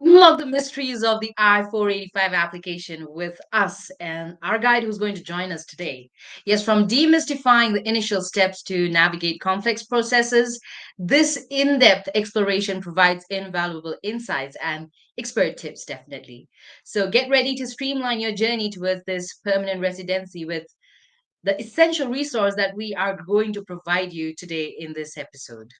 Love the mysteries of the I-485 application with us and our guide who's going to join us today. Yes, from demystifying the initial steps to navigate complex processes, this in depth exploration provides invaluable insights and expert tips, definitely. So get ready to streamline your journey towards this permanent residency with the essential resource that we are going to provide you today in this episode.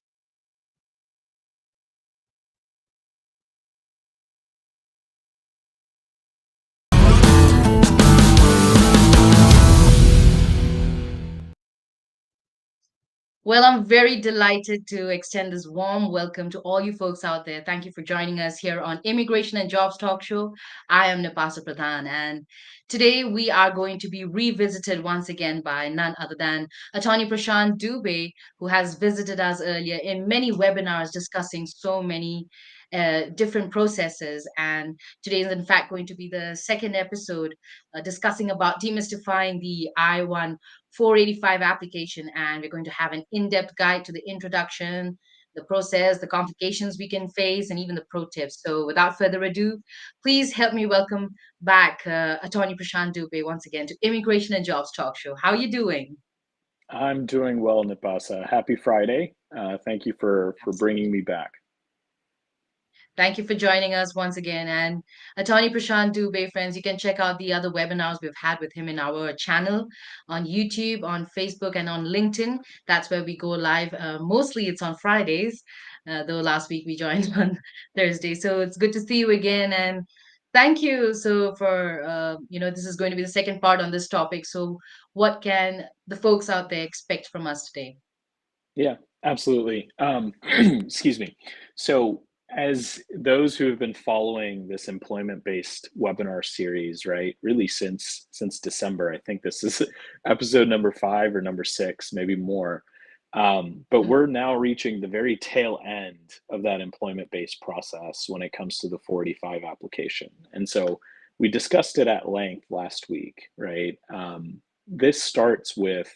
Well, I'm very delighted to extend this warm welcome to all you folks out there. Thank you for joining us here on Immigration and Jobs Talk Show. I am Nipasa Pradhan, and today we are going to be revisited once again by none other than Attorney Prashant Dubey, who has visited us earlier in many webinars discussing so many different processes. And today is, in fact, going to be the second episode discussing about demystifying the I-1 485 application, and we're going to have an in-depth guide to the introduction, the process, the complications we can face, and even the pro tips. So without further ado, please help me welcome back Attorney Prashant Dubey once again to Immigration and Jobs Talk Show. How are you doing? I'm doing well, Nipasa. Happy Friday. Thank you for bringing me back. Thank you for joining us once again. And Attorney Prashant Dubey, friends, you can check out the other webinars we've had with him in our channel on YouTube, on Facebook, and on LinkedIn. That's where we go live. Mostly it's on Fridays, though last week we joined on Thursday. So it's good to see you again. And thank you. So for, this is going to be the second part on this topic. So what can the folks out there expect from us today? Yeah, absolutely. Excuse me. So, as those who have been following this employment-based webinar series, right, really since December, I think this is episode number 5 or number 6, maybe more. But Mm. we're now reaching the very tail end of that employment-based process when it comes to the 485 application. And so we discussed it at length last week, right? This starts with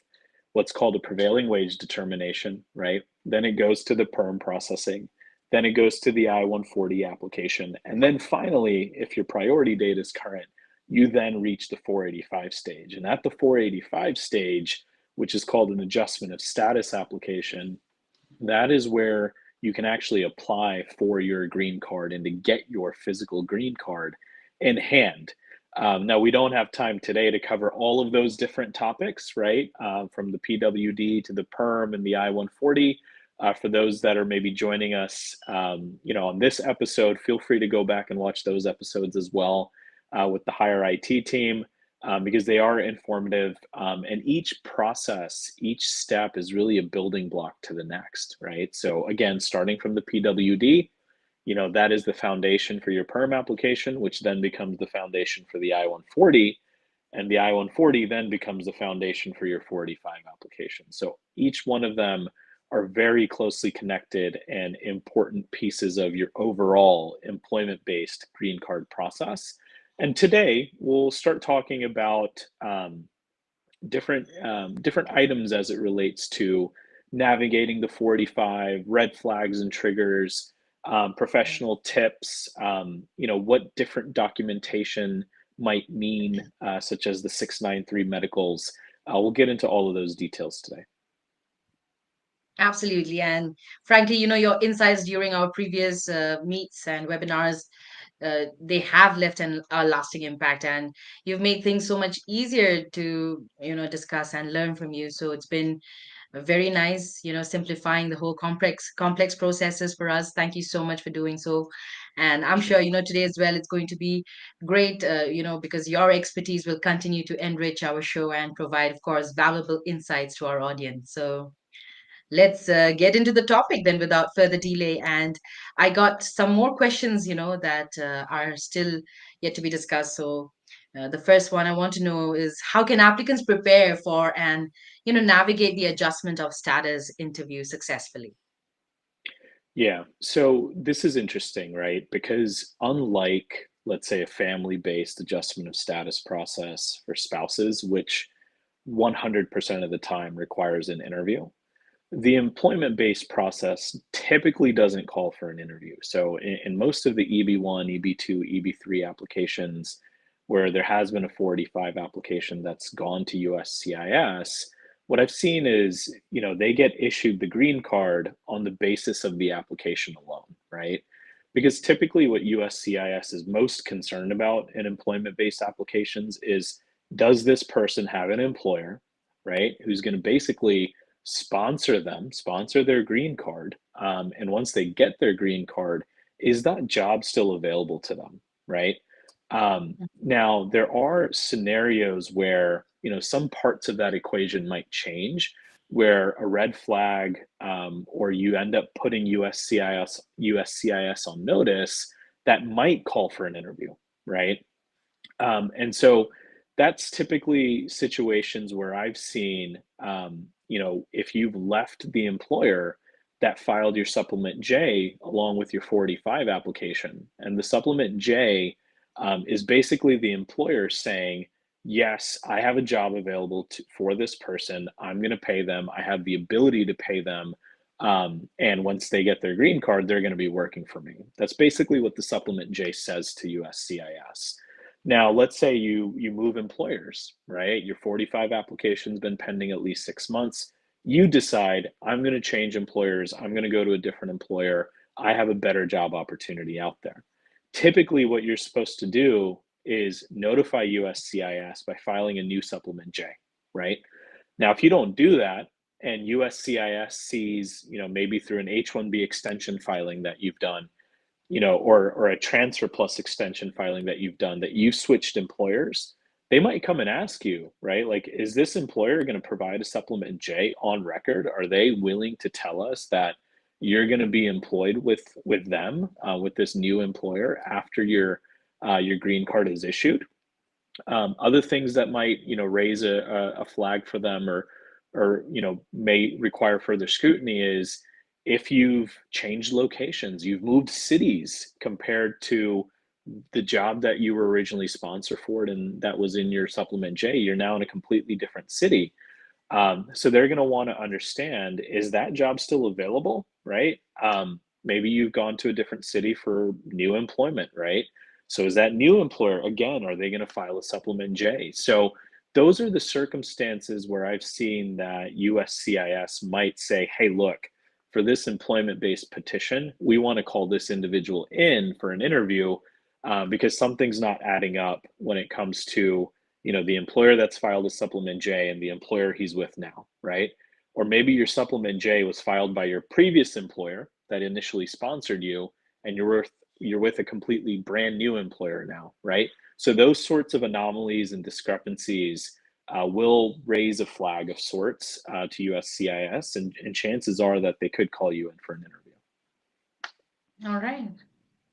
what's called a prevailing wage determination, right? Then it goes to the perm processing. Then it goes to the I-140 application. And then finally, if your priority date is current, you then reach the 485 stage. And at the 485 stage, which is called an adjustment of status application, that is where you can actually apply for your green card and to get your physical green card in hand. Now, we don't have time today to cover all of those different topics, right? From the PWD to the PERM and the I-140. For those that are maybe joining us, on this episode, feel free to go back and watch those episodes as well with the higher IT team because they are informative. And each process, each step is really a building block to the next, right? So again, starting from the PWD, that is the foundation for your perm application, which then becomes the foundation for the I-140, and the I-140 then becomes the foundation for your 485 application. So each one of them are very closely connected and important pieces of your overall employment-based green card process. And today we'll start talking about different items as it relates to navigating the 485, red flags and triggers, professional tips, what different documentation might mean, such as the 693 medicals. We'll get into all of those details today. Absolutely. And frankly, your insights during our previous meets and webinars, they have left a lasting impact, and you've made things so much easier to, discuss and learn from you. So it's been very nice, simplifying the whole complex processes for us. Thank you so much for doing so. And I'm sure, today as well, it's going to be great, because your expertise will continue to enrich our show and provide, of course, valuable insights to our audience. So let's get into the topic then without further delay. And I got some more questions, that are still yet to be discussed. So the first one I want to know is how can applicants prepare for and navigate the adjustment of status interview successfully? Yeah, so this is interesting, right? Because unlike, let's say, a family-based adjustment of status process for spouses, which 100% of the time requires an interview, The employment-based process typically doesn't call for an interview. So in most of the EB1, EB2, EB3 applications where there has been a 485 application that's gone to USCIS, what I've seen is, they get issued the green card on the basis of the application alone, right? Because typically what USCIS is most concerned about in employment-based applications is, does this person have an employer, right, who's going to basically sponsor them, sponsor their green card. And once they get their green card, is that job still available to them, right? Now, there are scenarios where, some parts of that equation might change, where a red flag or you end up putting USCIS on notice that might call for an interview, right? And so that's typically situations where I've seen, if you've left the employer that filed your supplement J along with your 485 application, and the supplement J is basically the employer saying, yes, I have a job available for this person. I'm going to pay them. I have the ability to pay them. And once they get their green card, they're going to be working for me. That's basically what the supplement J says to USCIS. Now, let's say you move employers, right? Your 485 application's been pending at least 6 months. You decide, I'm going to change employers. I'm going to go to a different employer. I have a better job opportunity out there. Typically, what you're supposed to do is notify USCIS by filing a new supplement J, right? Now, if you don't do that, and USCIS sees, maybe through an H-1B extension filing that you've done, or a transfer plus extension filing that you've done, that you've switched employers, they might come and ask you, right? Like, is this employer going to provide a supplement J on record? Are they willing to tell us that you're going to be employed with them, with this new employer after your green card is issued? Other things that might, raise a flag for them, or may require further scrutiny is if you've changed locations, you've moved cities compared to the job that you were originally sponsored for and that was in your supplement J, you're now in a completely different city. So they're going to want to understand, is that job still available, right? Maybe you've gone to a different city for new employment, right? So is that new employer, again, are they going to file a supplement J? So those are the circumstances where I've seen that USCIS might say, hey, look, for this employment-based petition, we want to call this individual in for an interview because something's not adding up when it comes to, the employer that's filed a supplement J and the employer he's with now, right? Or maybe your supplement J was filed by your previous employer that initially sponsored you, and you're with a completely brand new employer now, right? So those sorts of anomalies and discrepancies will raise a flag of sorts to USCIS, and chances are that they could call you in for an interview. All right.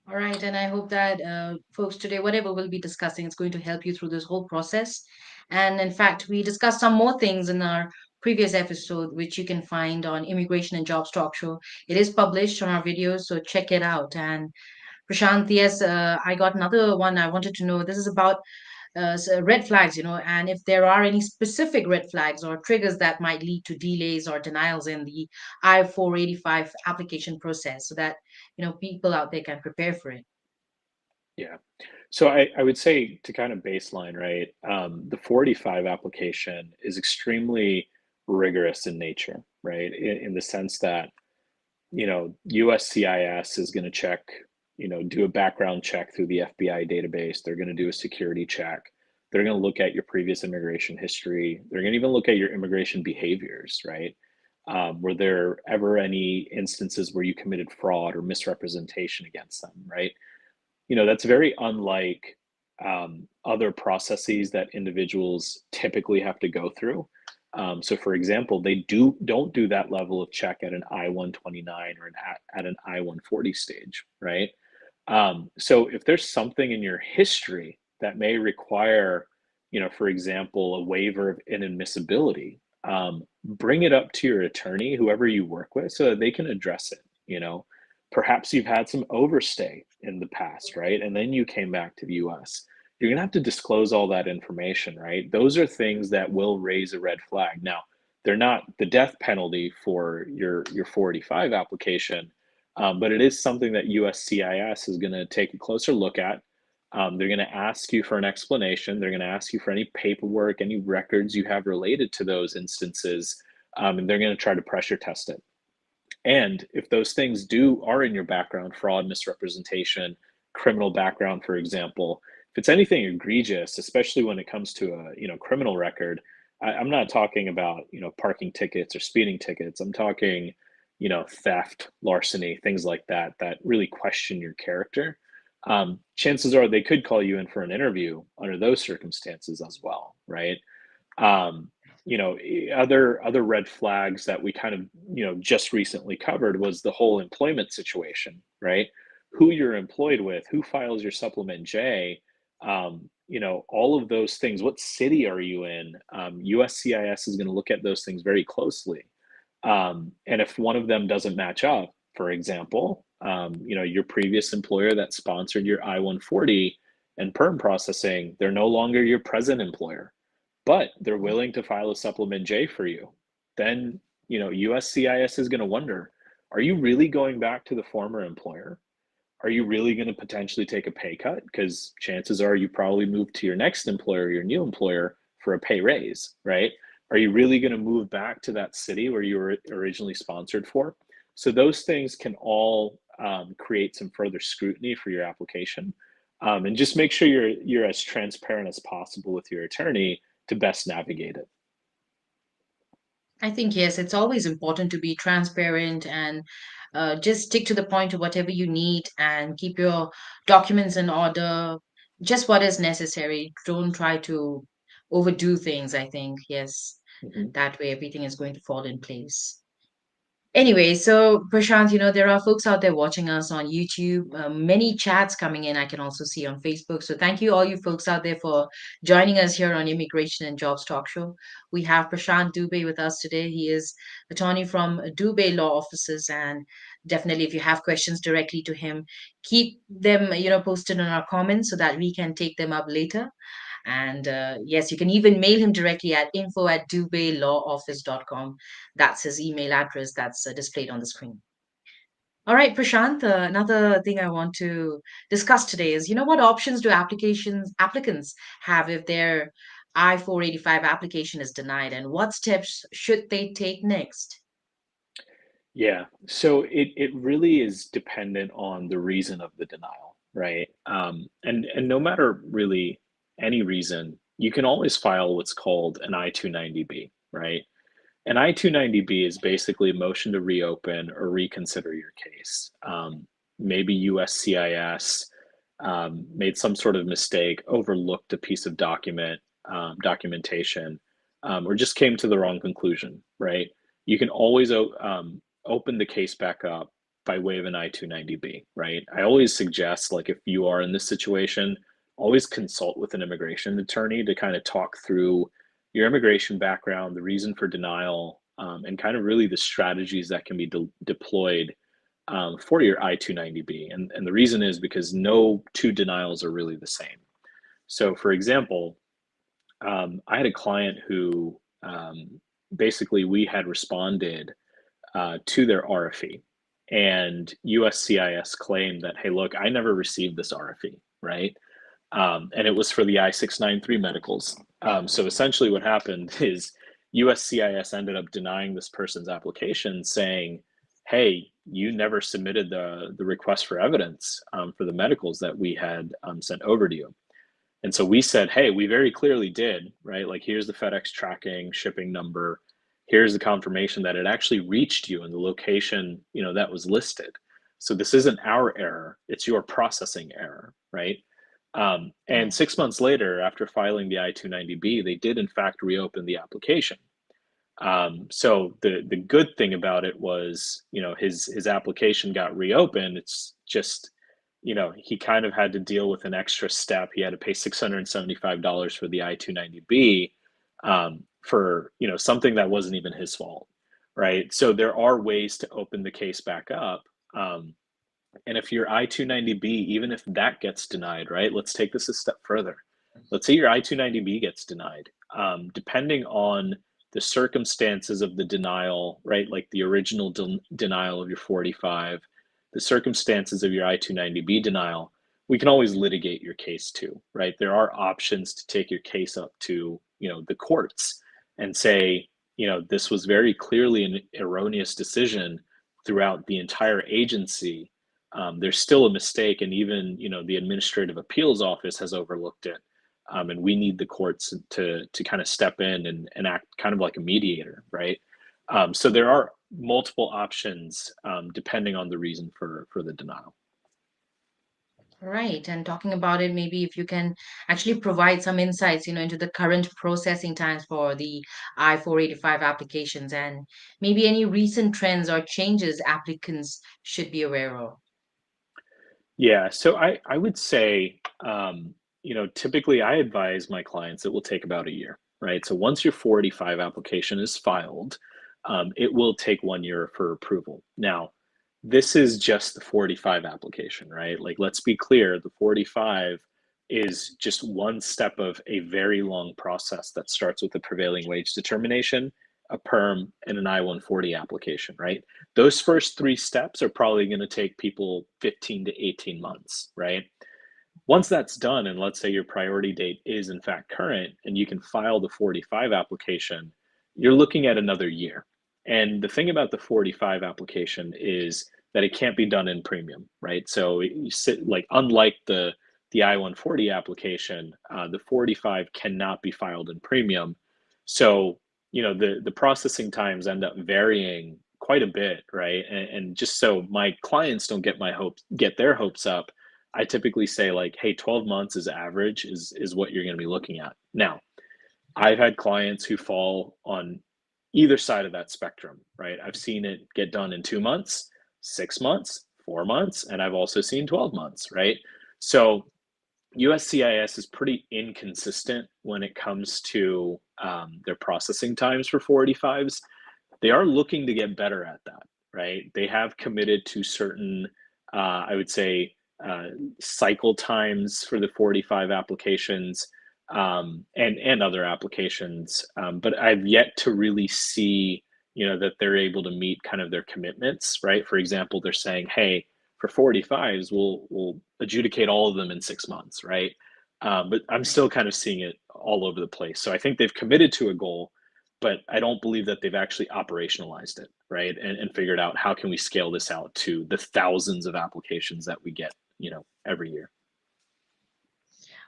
All right. And I hope that folks today, whatever we'll be discussing, is going to help you through this whole process. And in fact, we discussed some more things in our previous episode, which you can find on Immigration and Jobs Talk Show. It is published on our videos, so check it out. And Prashant, yes, I got another one I wanted to know. This is about red flags, and if there are any specific red flags or triggers that might lead to delays or denials in the I-485 application process so that, people out there can prepare for it. Yeah. So I would say, to kind of baseline, right? The 485 application is extremely rigorous in nature, right? In the sense that, USCIS is going to check, do a background check through the FBI database. They're going to do a security check. They're going to look at your previous immigration history. They're going to even look at your immigration behaviors, right? Were there ever any instances where you committed fraud or misrepresentation against them, right? That's very unlike other processes that individuals typically have to go through. So, for example, they don't do that level of check at an I-129 or at an I-140 stage, right? So, if there's something in your history that may require, for example, a waiver of inadmissibility, bring it up to your attorney, whoever you work with, so that they can address it. Perhaps you've had some overstay in the past, right? And then you came back to the US. You're going to have to disclose all that information, right? Those are things that will raise a red flag. Now, they're not the death penalty for your 485 application, but it is something that USCIS is going to take a closer look at. They're going to ask you for an explanation. They're going to ask you for any paperwork, any records you have related to those instances, and they're going to try to pressure test it. And if those things are in your background, fraud, misrepresentation, criminal background, for example, if it's anything egregious, especially when it comes to a criminal record, I'm not talking about parking tickets or speeding tickets. I'm talking theft, larceny, things like that that really question your character. Chances are they could call you in for an interview under those circumstances as well, right? Um, other red flags that we kind of just recently covered was the whole employment situation, right? Who you're employed with, who files your supplement J, all of those things. What city are you in? USCIS is going to look at those things very closely, and if one of them doesn't match up, for example, your previous employer that sponsored your I-140 and perm processing, they're no longer your present employer, but they're willing to file a supplement J for you, then USCIS is going to wonder, are you really going back to the former employer? Are you really going to potentially take a pay cut? Because chances are you probably move to your next employer, your new employer, for a pay raise, right? Are you really going to move back to that city where you were originally sponsored for? So those things can all create some further scrutiny for your application. And just make sure you're as transparent as possible with your attorney to best navigate it. I think, yes, it's always important to be transparent and just stick to the point of whatever you need and keep your documents in order, just what is necessary. Don't try to overdo things, I think. Yes, Mhm. that way everything is going to fall in place. Anyway, so Prashant, there are folks out there watching us on YouTube, many chats coming in. I can also see on Facebook. So thank you, all you folks out there, for joining us here on Immigration and Jobs Talk Show. We have Prashant Dubey with us today. He is attorney from Dubey Law Offices, and definitely, if you have questions directly to him, keep them, posted in our comments so that we can take them up later. And yes, you can even mail him directly at info@dubaylawoffice.com. That's his email address that's displayed on the screen. All right, Prashant, another thing I want to discuss today is, what options do applicants have if their I-485 application is denied, and what steps should they take next? Yeah. So it really is dependent on the reason of the denial, right? And no matter really any reason, you can always file what's called an I-290B, right? An I-290B is basically a motion to reopen or reconsider your case. Maybe USCIS made some sort of mistake, overlooked a piece of documentation, or just came to the wrong conclusion, right? You can always open the case back up by way of an I-290B, right? I always suggest, like, if you are in this situation, always consult with an immigration attorney to kind of talk through your immigration background, the reason for denial, and kind of really the strategies that can be deployed for your I-290B. And the reason is because no two denials are really the same. So, for example, I had a client who basically we had responded to their RFE, and USCIS claimed that, hey, look, I never received this RFE, right? And it was for the I-693 medicals. So essentially what happened is USCIS ended up denying this person's application, saying, hey, you never submitted the request for evidence for the medicals that we had sent over to you. And so we said, hey, we very clearly did, right? Like, here's the FedEx tracking shipping number. Here's the confirmation that it actually reached you in the location, that was listed. So this isn't our error, it's your processing error, right? And 6 months later, after filing the I-290B, they did in fact reopen the application. So the good thing about it was, his application got reopened. It's just, he kind of had to deal with an extra step. He had to pay $675 for the I-290B, for something that wasn't even his fault, right? So there are ways to open the case back up. And if your I-290B, even if that gets denied, right? Let's take this a step further. Let's say your I-290B gets denied. Depending on the circumstances of the denial, right? Like the original denial of your 45, the circumstances of your I-290B denial, we can always litigate your case too, right? There are options to take your case up to, the courts and say, this was very clearly an erroneous decision throughout the entire agency. There's still a mistake, and even the Administrative Appeals Office has overlooked it, and we need the courts to kind of step in and act kind of like a mediator, right? So there are multiple options depending on the reason for the denial. Right. And talking about it, maybe if you can actually provide some insights, into the current processing times for the I-485 applications and maybe any recent trends or changes applicants should be aware of. Yeah, so I would say, typically I advise my clients it will take about a year, right? So once your 45 application is filed, it will take 1 year for approval. Now, this is just the 45 application, right? Like, let's be clear, the 45 is just one step of a very long process that starts with the prevailing wage determination, a perm, and an I-140 application, right? Those first three steps are probably going to take people 15 to 18 months, right? Once that's done, and let's say your priority date is in fact current, and you can file the 45 application, you're looking at another year. And the thing about the 45 application is that it can't be done in premium, right? So like unlike the I-140 application, the 45 cannot be filed in premium. So the processing times end up varying quite a bit, right? And just so my clients don't get their hopes up, I typically say like, hey, 12 months is average is what you're going to be looking at. Now, I've had clients who fall on either side of that spectrum, right? I've seen it get done in 2 months, 6 months, 4 months, and I've also seen 12 months, right? So USCIS is pretty inconsistent when it comes to their processing times for 485s. They are looking to get better at that, right? They have committed to certain, I would say, uh, cycle times for the 45 applications, and other applications, but I've yet to really see, that they're able to meet kind of their commitments, right? For example, they're saying, hey, for 45s, we'll adjudicate all of them in 6 months, right? But I'm still kind of seeing it all over the place. So I think they've committed to a goal, but I don't believe that they've actually operationalized it, right? And figured out how can we scale this out to the thousands of applications that we get, every year.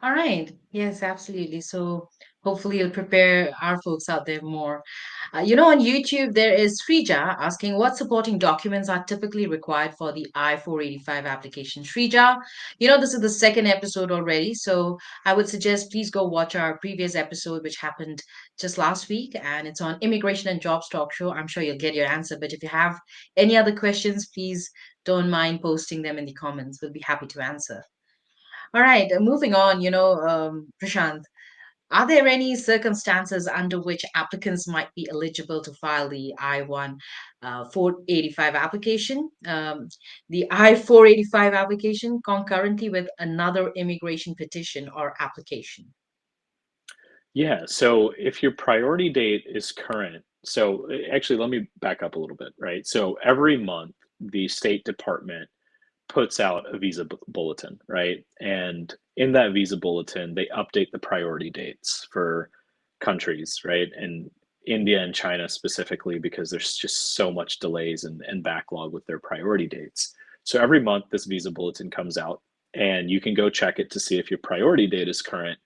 All right. Yes, absolutely. So hopefully it'll prepare our folks out there more. On YouTube, there is Srija asking what supporting documents are typically required for the I-485 application. Srija, this is the second episode already. So I would suggest please go watch our previous episode, which happened just last week, and it's on Immigration and Jobs Talk Show. I'm sure you'll get your answer. But if you have any other questions, please don't mind posting them in the comments. We'll be happy to answer. All right, moving on, Prashant, are there any circumstances under which applicants might be eligible to file the I-1 485 application, the I-485 application concurrently with another immigration petition or application? Yeah. So if your priority date is current, so actually, let me back up a little bit, right? So every month, the State Department puts out a visa bulletin, right? And in that visa bulletin, they update the priority dates for countries, right? And India and China specifically, because there's just so much delays and backlog with their priority dates. So every month, this visa bulletin comes out, and you can go check it to see if your priority date is current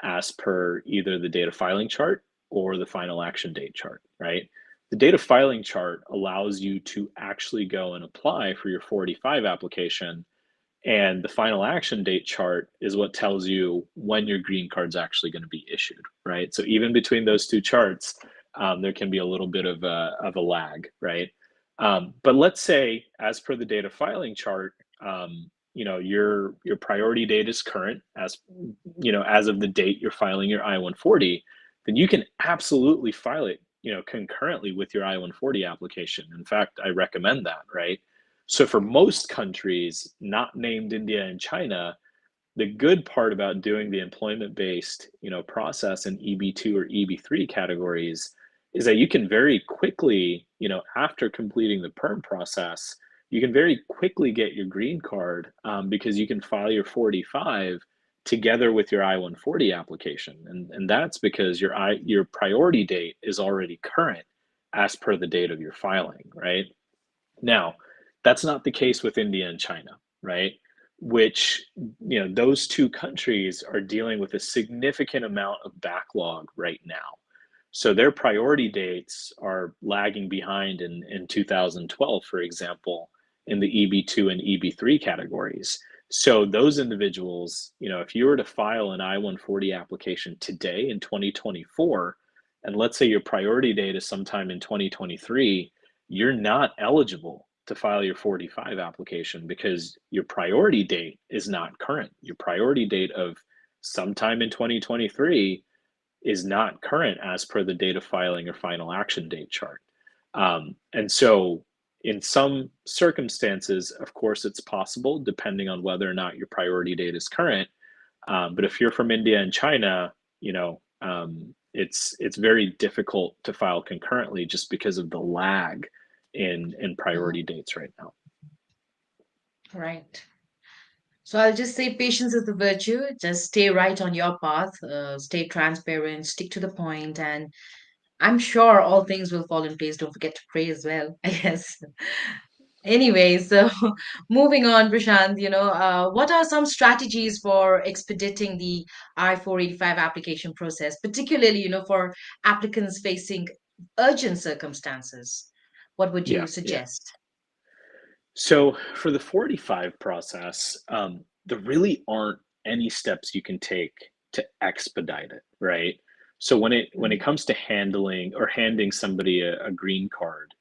as per either the data filing chart or the final action date chart, right? The data filing chart allows you to actually go and apply for your 45 application, and the final action date chart is what tells you when your green card's actually going to be issued, right? So even between those two charts, there can be a little bit of a lag, right? But let's say, as per the data filing chart, your priority date is current as of the date you're filing your I-140, then you can absolutely file it, concurrently with your I-140 application. In fact, I recommend that, right? So for most countries, not named India and China, the good part about doing the employment-based, process in EB2 or EB3 categories is that you can very quickly, after completing the perm process, you can very quickly get your green card, because you can file your 45 together with your I-140 application. And that's because your priority date is already current as per the date of your filing, right? Now, that's not the case with India and China, right? Which, those two countries are dealing with a significant amount of backlog right now. So their priority dates are lagging behind in 2012, for example, in the EB2 and EB3 categories. So those individuals, if you were to file an I-140 application today in 2024, and let's say your priority date is sometime in 2023, you're not eligible to file your 45 application because your priority date is not current. Your priority date of sometime in 2023 is not current as per the date of filing or final action date chart. And so in some circumstances, of course, it's possible depending on whether or not your priority date is current. But if you're from India and China, it's very difficult to file concurrently just because of the lag in priority Mhm. dates right now. Right. So I'll just say patience is the virtue. Just stay right on your path, stay transparent, stick to the point, and I'm sure all things will fall in place. Don't forget to pray as well, I guess. Anyway, so moving on, Prashant, what are some strategies for expediting the I-485 application process, particularly, for applicants facing urgent circumstances? What would you Yeah, yeah. suggest? So for the 45 process, there really aren't any steps you can take to expedite it, right? So when it Mhm. comes to handling or handing somebody a green card,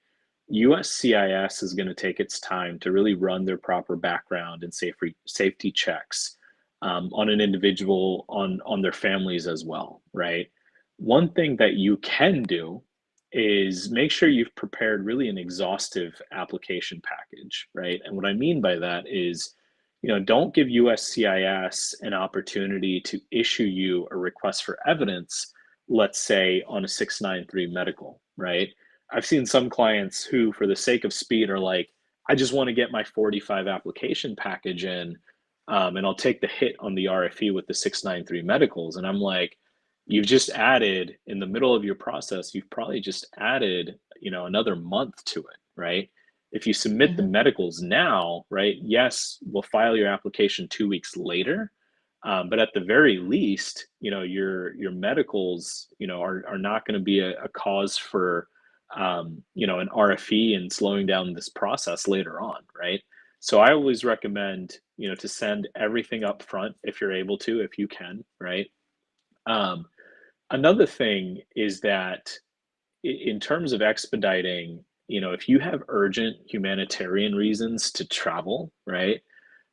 USCIS is going to take its time to really run their proper background and safety checks, on an individual, on their families as well, right? One thing that you can do is make sure you've prepared really an exhaustive application package, right? And what I mean by that is, don't give USCIS an opportunity to issue you a request for evidence, let's say on a 693 medical, right? I've seen some clients who, for the sake of speed, are like, I just want to get my 45 application package in, and I'll take the hit on the RFE with the 693 medicals. And I'm like, you've just added in the middle of your process, you've probably just added, another month to it, right? If you submit the Mhm. medicals now, right? Yes, we'll file your application 2 weeks later. But at the very least, your medicals, are not going to be a cause for, an RFE and slowing down this process later on, right? So I always recommend, to send everything up front if you're able to, if you can, right? Um, Another thing is that in terms of expediting, if you have urgent humanitarian reasons to travel, right?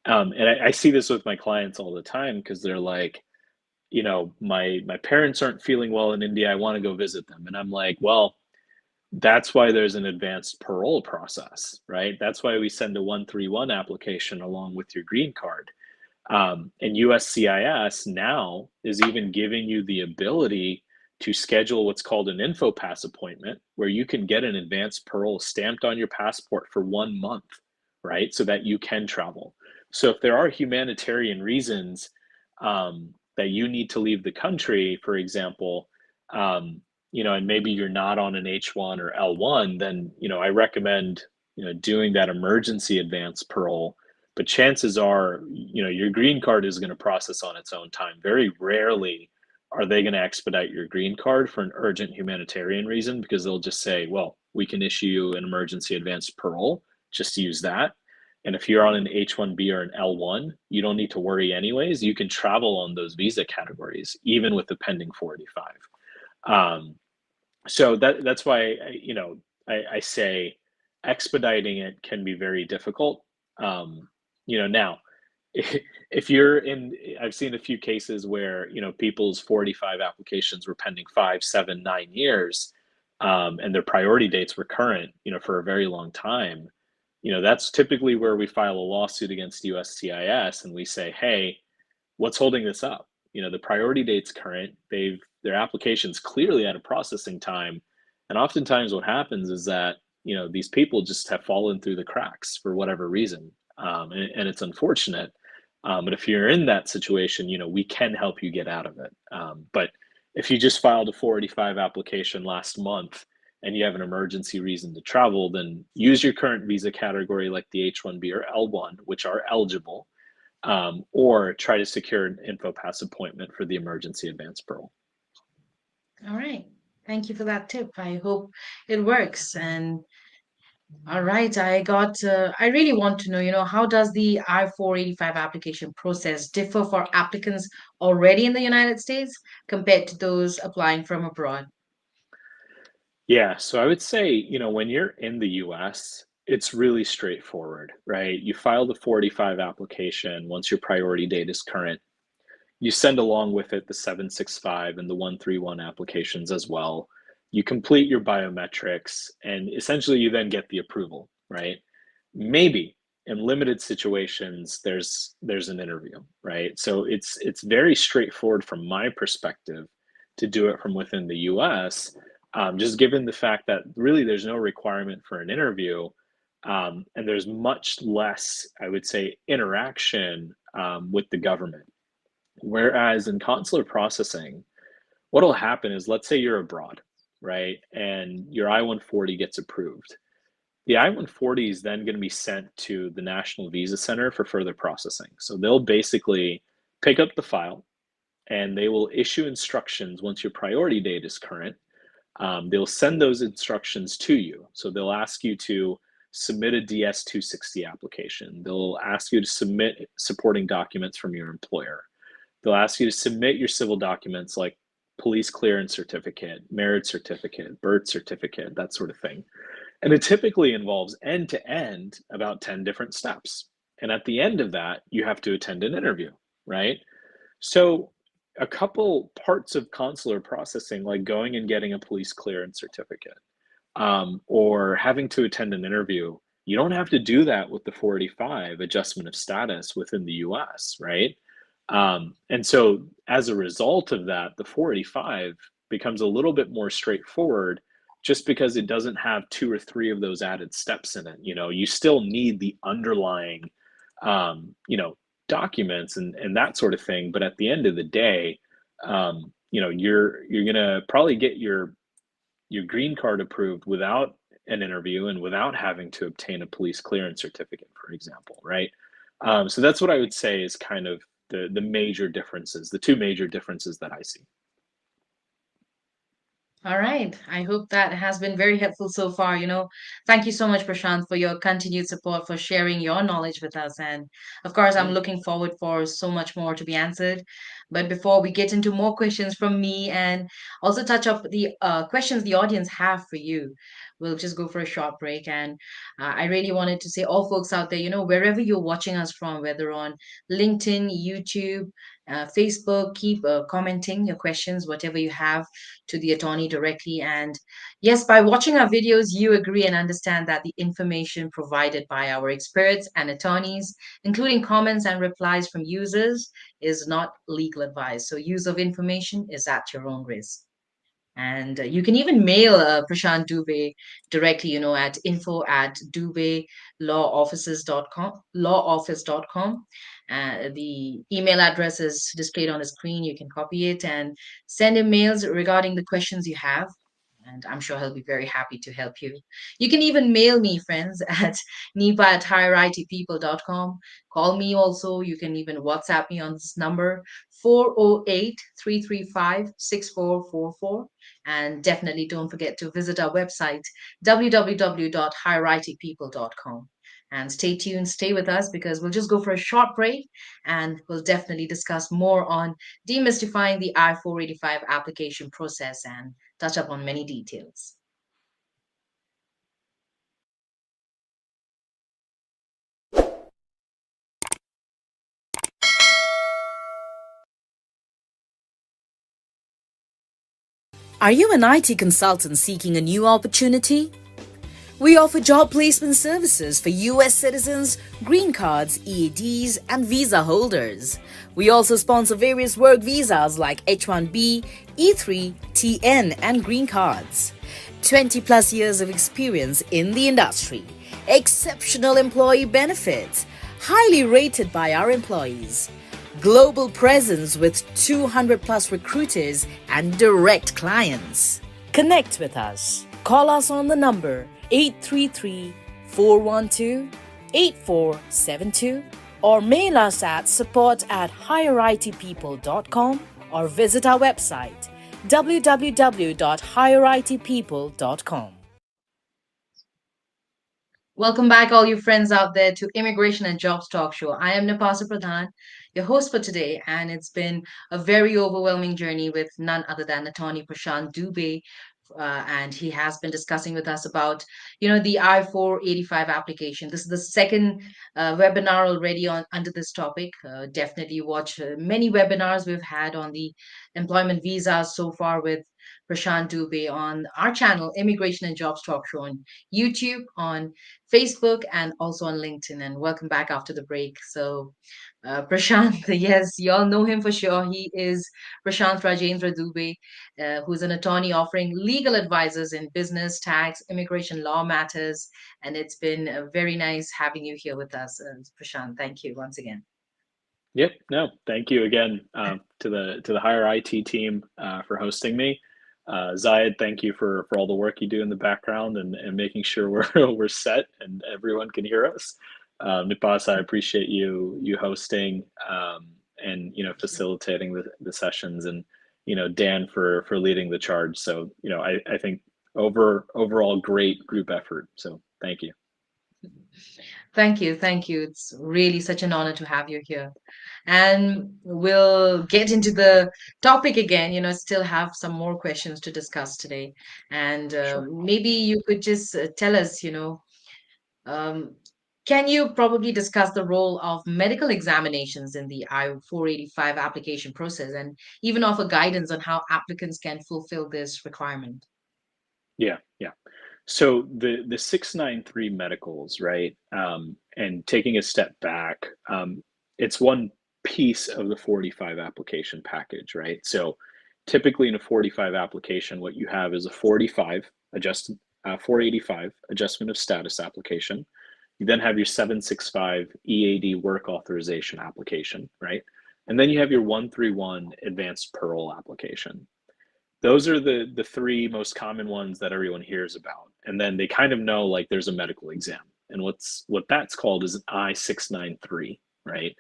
And I see this with my clients all the time because they're like, my parents aren't feeling well in India. I want to go visit them. And I'm like, well, that's why there's an advanced parole process, right? That's why we send a 131 application along with your green card. And USCIS now is even giving you the ability to schedule what's called an InfoPass appointment, where you can get an advanced parole stamped on your passport for 1 month, right? So that you can travel. So if there are humanitarian reasons, that you need to leave the country, for example, and maybe you're not on an H1 or L1, then, I recommend, doing that emergency advance parole. But chances are, your green card is going to process on its own time. Very rarely are they going to expedite your green card for an urgent humanitarian reason, because they'll just say, well, we can issue you an emergency advance parole, just use that. And if you're on an H1B or an L1, you don't need to worry anyways. You can travel on those visa categories, even with the pending 45. Um, so that's why I say expediting it can be very difficult. Now, if you're in, I've seen a few cases where people's 45 applications were pending 5, 7, 9 years, and their priority dates were current, for a very long time. That's typically where we file a lawsuit against USCIS and we say, hey, what's holding this up? The priority date's current. Their application's clearly at a processing time, And oftentimes what happens is that, these people just have fallen through the cracks for whatever reason. And it's unfortunate. But if you're in that situation, we can help you get out of it. But if you just filed a 485 application last month and you have an emergency reason to travel, then use your current visa category like the H-1B or L-1, which are eligible, or try to secure an InfoPass appointment for the emergency advance parole. All right. Thank you for that tip. I hope it works. And all right, I really want to know, how does the I-485 application process differ for applicants already in the United States compared to those applying from abroad? Yeah, so I would say, when you're in the US, it's really straightforward, right? You file the 485 application once your priority date is current. You send along with it the 765 and the 131 applications as well. You complete your biometrics, and essentially you then get the approval, right? Maybe in limited situations there's an interview, right? So it's very straightforward from my perspective to do it from within the US, just given the fact that really there's no requirement for an interview, and there's much less, I would say, interaction with the government. Whereas in consular processing, what'll happen is, let's say you're abroad, right? And your I-140 gets approved. The I-140 is then going to be sent to the National Visa Center for further processing. So they'll basically pick up the file and they will issue instructions once your priority date is current. They'll send those instructions to you. So they'll ask you to submit a DS-260 application. They'll ask you to submit supporting documents from your employer. They'll ask you to submit your civil documents like police clearance certificate, marriage certificate, birth certificate, that sort of thing. And it typically involves end to end about 10 different steps. And at the end of that, you have to attend an interview, right? So a couple parts of consular processing, like going and getting a police clearance certificate, or having to attend an interview, you don't have to do that with the 485 adjustment of status within the US, right? And so as a result of that, the 485 becomes a little bit more straightforward just because it doesn't have two or three of those added steps in it. You still need the underlying, documents and that sort of thing. But at the end of the day, you're gonna probably get your green card approved without an interview and without having to obtain a police clearance certificate, for example, right? So that's what I would say is kind of the major differences, the two major differences that I see. All right. I hope that has been very helpful so far. Thank you so much, Prashant, for your continued support, for sharing your knowledge with us. And of course, I'm Yeah. looking forward for so much more to be answered. But before we get into more questions from me and also touch up the questions the audience have for you, we'll just go for a short break. And I really wanted to say, all folks out there, wherever you're watching us from, whether on LinkedIn, YouTube, Facebook, keep commenting your questions, whatever you have, to the attorney directly. And yes, by watching our videos, you agree and understand that the information provided by our experts and attorneys, including comments and replies from users, is not legal advice. So, use of information is at your own risk. And you can even mail Prashant Dubey directly, at info@dubeylawoffices.com, lawoffice.com. The email address is displayed on the screen. You can copy it and send him mails regarding the questions you have. And I'm sure he'll be very happy to help you. You can even mail me, friends, at nipa@higheritpeople.com. Call me also. You can even WhatsApp me on this number, 408-335-6444. And definitely don't forget to visit our website, www.higheritpeople.com. And stay tuned, stay with us, because we'll just go for a short break and we'll definitely discuss more on demystifying the I-485 application process and touch up on many details. Are you an IT consultant seeking a new opportunity? We offer job placement services for US citizens, green cards, EADs, and visa holders. We also sponsor various work visas like H1B, E3, TN, and green cards. 20 plus years of experience in the industry, exceptional employee benefits, highly rated by our employees, global presence with 200 plus recruiters and direct clients. Connect with us. Call us on the number 833 412 8472 or mail us at support@higheritpeople.com or visit our website www.higheritpeople.com. Welcome back, all you friends out there, to Immigration and Jobs Talk Show. I am Nipasa Pradhan, your host for today, and it's been a very overwhelming journey with none other than attorney Prashant Dubey. And he has been discussing with us about, the I-485 application. This is the second webinar already on under this topic. Definitely watch many webinars we've had on the employment visas so far with Prashant Dubey on our channel, Immigration and Jobs Talk Show, on YouTube, on Facebook, and also on LinkedIn. And welcome back after the break. So, Prashant, yes, you all know him for sure. He is Prashant Rajendra Dubey, who's an attorney offering legal advisors in business, tax, immigration law matters. And it's been very nice having you here with us, Prashant. Thank you once again. Yep. No, thank you again to the higher IT team for hosting me. Zayed, thank you for all the work you do in the background and making sure we're set and everyone can hear us. Nipasa, I appreciate you hosting and facilitating the sessions, and Dan for leading the charge. So I think overall great group effort. So thank you. Thank you. Thank you. It's really such an honor to have you here. And we'll get into the topic again, still have some more questions to discuss today. And Sure. maybe you could just tell us, um, can you probably discuss the role of medical examinations in the I-485 application process and even offer guidance on how applicants can fulfill this requirement? Yeah, yeah. So the 693 medicals, right? And taking a step back, it's one piece of the 45 application package, right? So typically in a 45 application, what you have is a 485 adjustment of status application. You then have your 765 EAD work authorization application, right? And then you have your 131 advanced parole application. Those are the three most common ones that everyone hears about. And then they kind of know like there's a medical exam. And what that's called is an I-693, right?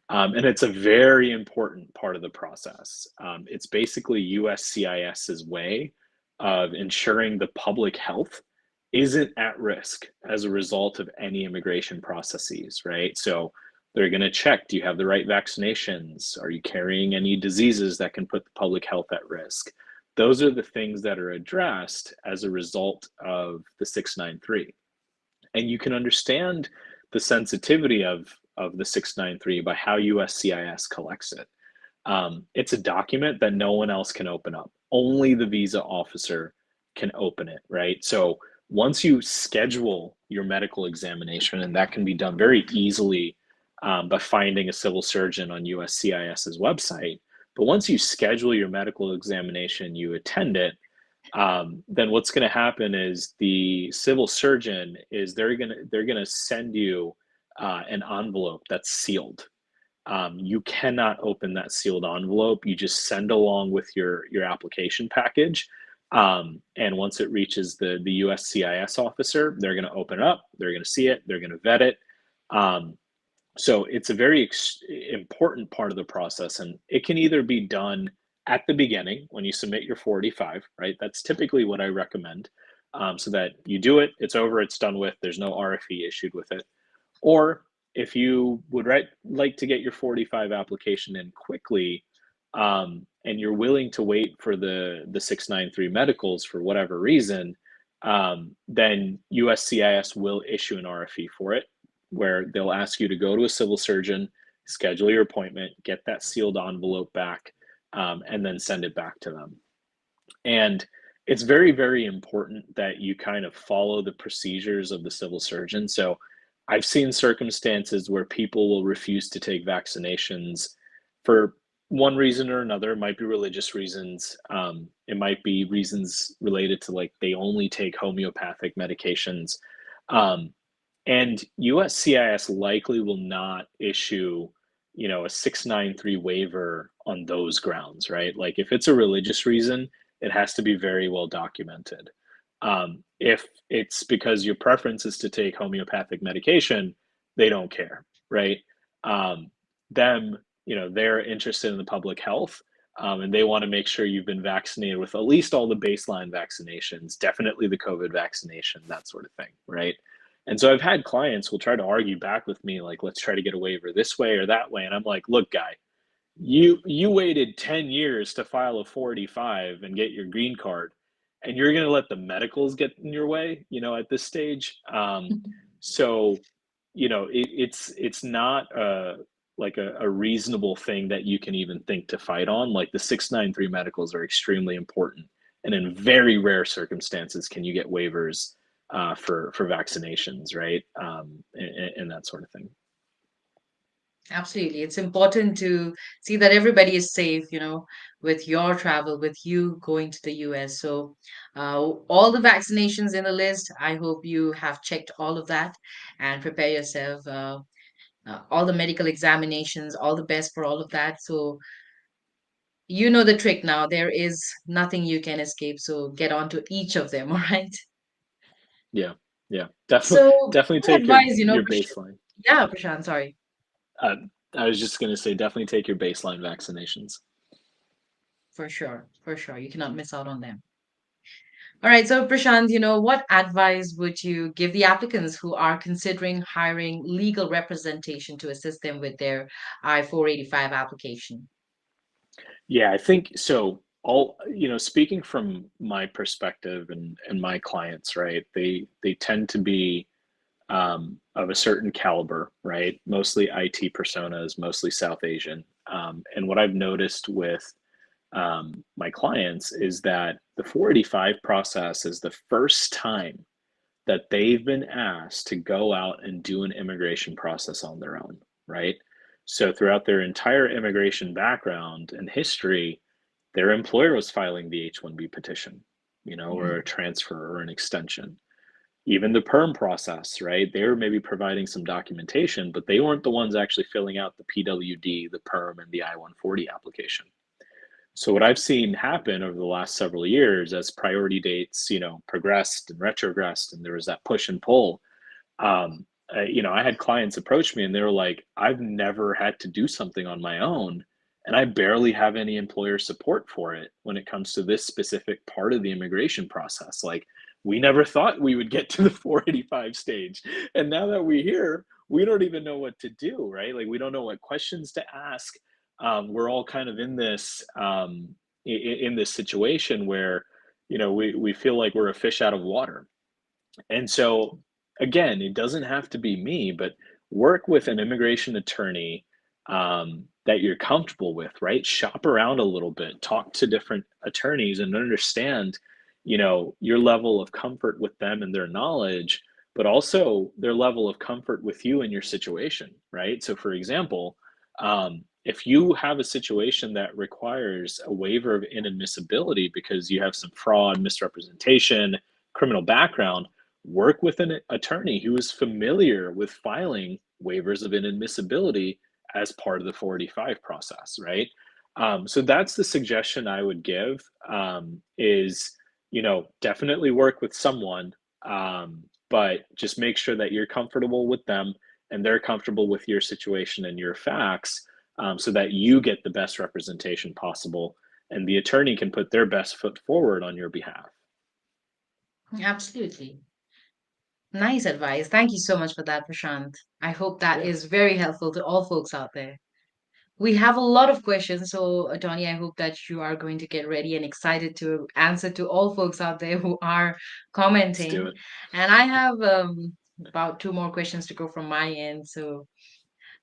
And it's a very important part of the process. It's basically USCIS's way of ensuring the public health isn't at risk as a result of any immigration processes, right? So they're going to check, do you have the right vaccinations? Are you carrying any diseases that can put the public health at risk? Those are the things that are addressed as a result of the 693. And you can understand the sensitivity of the 693 by how USCIS collects it. It's a document that no one else can open up. Only the visa officer can open it, right? So once you schedule your medical examination, and that can be done very easily by finding a civil surgeon on USCIS's website, but once you schedule your medical examination, you attend it, then what's going to happen is the civil surgeon is they're gonna send you an envelope that's sealed. You cannot open that sealed envelope. You just send along with your application package. And once it reaches the USCIS officer, they're going to open it up. They're going to see it. They're going to vet it. So it's a very important part of the process, and it can either be done at the beginning when you submit your 485, right? That's typically what I recommend, so that you do it, it's over, it's done with, there's no RFE issued with it. Or if you would like to get your 45 application in quickly, and you're willing to wait for the 693 medicals for whatever reason, then USCIS will issue an RFE for it, where they'll ask you to go to a civil surgeon, schedule your appointment, get that sealed envelope back, and then send it back to them. And It's very, very important that you kind of follow the procedures of the civil surgeon. So I've seen circumstances where people will refuse to take vaccinations for one reason or another. It might be religious reasons. It might be reasons related to like they only take homeopathic medications. Um, and USCIS likely will not issue, a 693 waiver on those grounds, right? Like if it's a religious reason, it has to be very well documented. If it's because your preference is to take homeopathic medication, they don't care, right? Um, them, they're interested in the public health, and they want to make sure you've been vaccinated with at least all the baseline vaccinations, definitely the COVID vaccination, that sort of thing, right? And so I've had clients will try to argue back with me, like, let's try to get a waiver this way or that way. And I'm like, look, guy, you waited 10 years to file a 485 and get your green card, and you're going to let the medicals get in your way, at this stage. So, it's not like a reasonable thing that you can even think to fight on. Like the 693 medicals are extremely important. And in very rare circumstances, can you get waivers for vaccinations, right? And that sort of thing. Absolutely. It's important to see that everybody is safe, with your travel, with you going to the US. So, all the vaccinations in the list, I hope you have checked all of that and prepare yourself. All the medical examinations, all the best for all of that. So, you know the trick now. There is nothing you can escape. So, get on to each of them, all right? Yeah, yeah, definitely, So, definitely my take your advice, your baseline. yeah, Prashant, sorry. Uh, I was just going to say, definitely take your baseline vaccinations. For sure, for sure. You cannot miss out on them. All right, so Prashant, what advice would you give the applicants who are considering hiring legal representation to assist them with their I-485 application? Yeah, I think so. All, speaking from my perspective and my clients, right? They tend to be of a certain caliber, right? Mostly IT personas, mostly South Asian. And what I've noticed with my clients is that the 485 process is the first time that they've been asked to go out and do an immigration process on their own, right? So throughout their entire immigration background and history, their employer was filing the H-1B petition, or a Mhm. transfer or an extension. Even the perm process, right? They were maybe providing some documentation, but they weren't the ones actually filling out the PWD, the perm, and the I-140 application. So what I've seen happen over the last several years as priority dates, progressed and retrogressed, and there was that push and pull. I had clients approach me and they were like, "I've never had to do something on my own, and I barely have any employer support for it when it comes to this specific part of the immigration process. Like, we never thought we would get to the 485 stage, and now that we're here, we don't even know what to do, right? Like, we don't know what questions to ask. We're all kind of in this in this situation where we feel like we're a fish out of water. And so, again, it doesn't have to be me, but work with an immigration attorney that you're comfortable with, right? Shop around a little bit, talk to different attorneys, and understand, your level of comfort with them and their knowledge, but also their level of comfort with you and your situation, right? So, for example, if you have a situation that requires a waiver of inadmissibility because you have some fraud, misrepresentation, criminal background, work with an attorney who is familiar with filing waivers of inadmissibility as part of the 485 process, right? So that's the suggestion I would give, is, definitely work with someone, but just make sure that you're comfortable with them and they're comfortable with your situation and your facts, so that you get the best representation possible and the attorney can put their best foot forward on your behalf. Absolutely. Nice advice. Thank you so much for that, Prashant. I hope that Yeah, is very helpful to all folks out there. We have a lot of questions, so Tony, I hope that you are going to get ready and excited to answer to all folks out there who are let's do commenting. it. And I have about two more questions to go from my end. So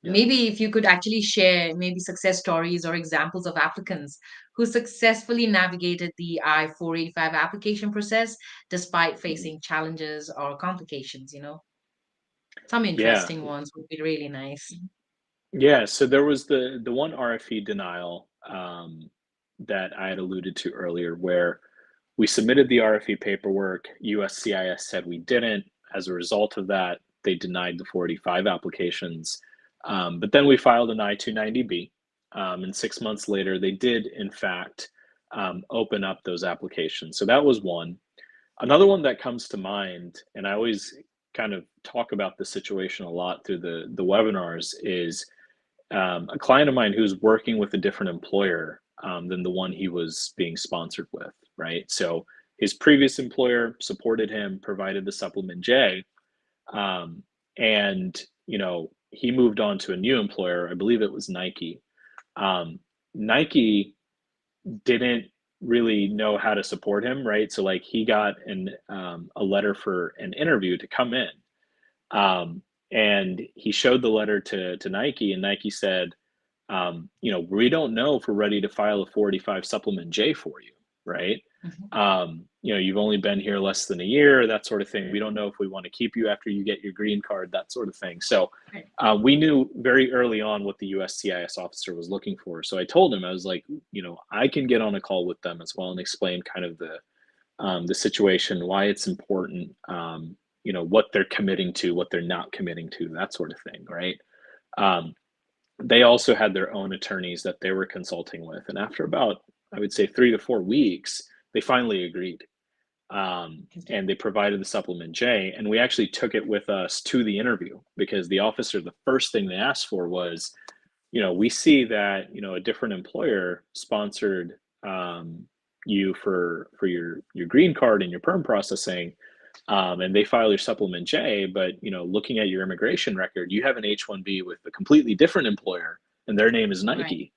Yeah. maybe if you could actually share maybe success stories or examples of applicants who successfully navigated the I-485 application process despite Mhm. facing challenges or complications, you know. Some Yeah. interesting ones would be really nice. Yeah, so there was the one RFE denial that I had alluded to earlier, where we submitted the RFE paperwork. USCIS said we didn't. As a result of that, they denied the 45 applications. But then we filed an I-290B, and 6 months later, they did in fact open up those applications. So that was one. Another one that comes to mind, and I always kind of talk about the situation a lot through the webinars, is a client of mine who's working with a different employer than the one he was being sponsored with, right? So his previous employer supported him, provided the supplement J, um, and he moved on to a new employer. I believe it was Nike. Nike didn't really know how to support him, right? So like he got a letter for an interview to come in, and he showed the letter to Nike, and Nike said, we don't know if we're ready to file a 45 supplement J for you, right? Mhm. You've only been here less than a year, that sort of thing. We don't know if we want to keep you after you get your green card, that sort of thing. So Right. we knew very early on what the USCIS officer was looking for. So I told him, I was like, I can get on a call with them as well and explain kind of the situation, why it's important, what they're committing to, what they're not committing to, that sort of thing, right? Um, they also had their own attorneys that they were consulting with. And after about, I would say, 3 to 4 weeks, they finally agreed. Okay. And they provided the supplement J. And we actually took it with us to the interview because the officer, the first thing they asked for was, we see that, a different employer sponsored you for your green card and your perm processing, and they file your supplement J, but looking at your immigration record, you have an H-1B with a completely different employer, and their name is Right. Nike.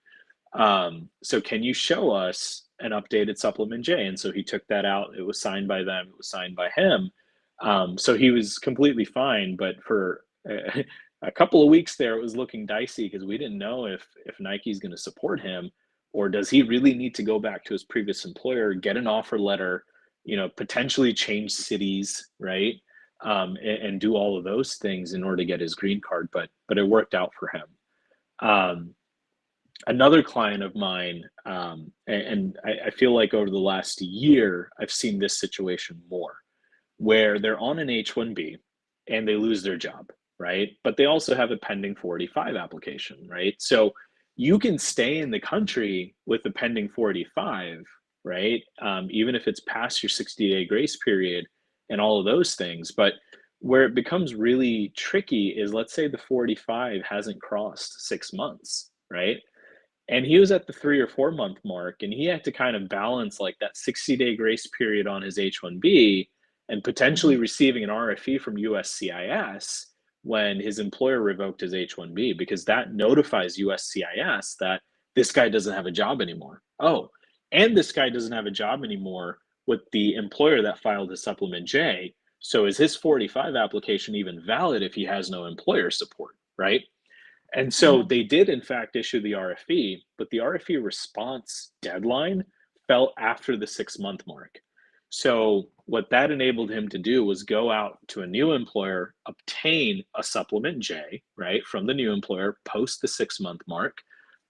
So can you show us an updated supplement J? And so he took that out. It was signed by them. It was signed by him. So he was completely fine. But for a couple of weeks there, it was looking dicey because we didn't know if Nike's going to support him, or does he really need to go back to his previous employer, get an offer letter, potentially change cities, right? And do all of those things in order to get his green card. But it worked out for him. Um, Another client of mine, and I feel like over the last year, I've seen this situation more, where they're on an H-1B and they lose their job, right? But they also have a pending 485 application, right? So you can stay in the country with a pending 485, right? Even if it's past your 60-day grace period and all of those things. But where it becomes really tricky is, let's say the 485 hasn't crossed 6 months, right? And he was at the 3 or 4 month mark, and he had to kind of balance like that 60-day grace period on his H-1B and potentially Mhm. receiving an RFE from USCIS when his employer revoked his H-1B, because that notifies USCIS that this guy doesn't have a job anymore. Oh, and this guy doesn't have a job anymore with the employer that filed his supplement J. So is his 45 application even valid if he has no employer support, right? And so Mhm. they did, in fact, issue the RFE, but the RFE response deadline fell after the 6 month mark. So, what that enabled him to do was go out to a new employer, obtain a supplement J, right, from the new employer post the 6 month mark.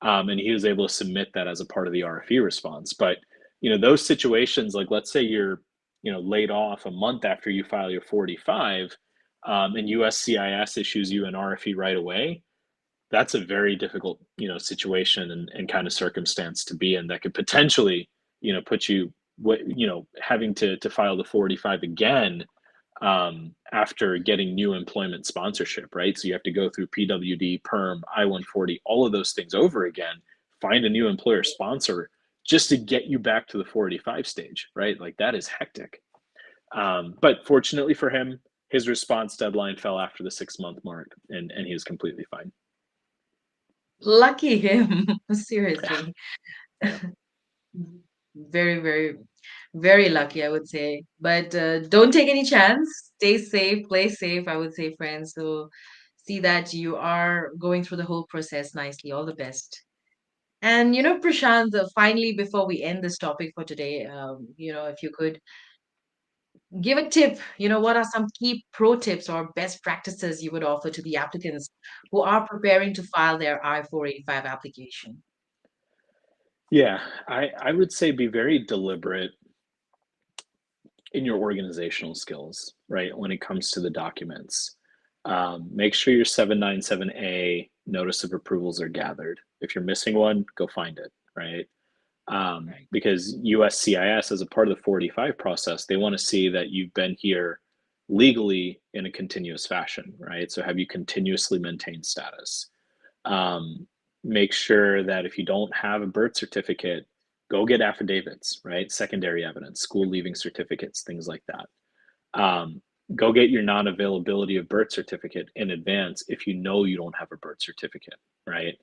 And he was able to submit that as a part of the RFE response. But, those situations, like let's say you're, laid off a month after you file your 45, and USCIS issues you an RFE right away. That's a very difficult, situation and kind of circumstance to be in that could potentially, put you, having to file the 485 again, after getting new employment sponsorship, right? So you have to go through PWD, perm, I-140, all of those things over again, find a new employer sponsor just to get you back to the 485 stage, right? Like that is hectic. But fortunately for him, his response deadline fell after the 6 month mark, and he was completely fine. Lucky him. Seriously. Yeah. Very, very, very lucky, I would say. But don't take any chance. Stay safe, play safe, I would say, friends. So see that you are going through the whole process nicely. All the best. And Prashant, finally, before we end this topic for today, if you could give a tip, what are some key pro tips or best practices you would offer to the applicants who are preparing to file their I-485 application? Yeah, I would say be very deliberate in your organizational skills, right? When it comes to the documents, make sure your 797A notice of approvals are gathered. If you're missing one, go find it, right? Right. Because USCIS, as a part of the 485 process, they want to see that you've been here legally in a continuous fashion, right? So have you continuously maintained status? Um, Make sure that if you don't have a birth certificate, go get affidavits, right? Secondary evidence, school leaving certificates, things like that. Um, Go get your non-availability of birth certificate in advance if you know you don't have a birth certificate, right?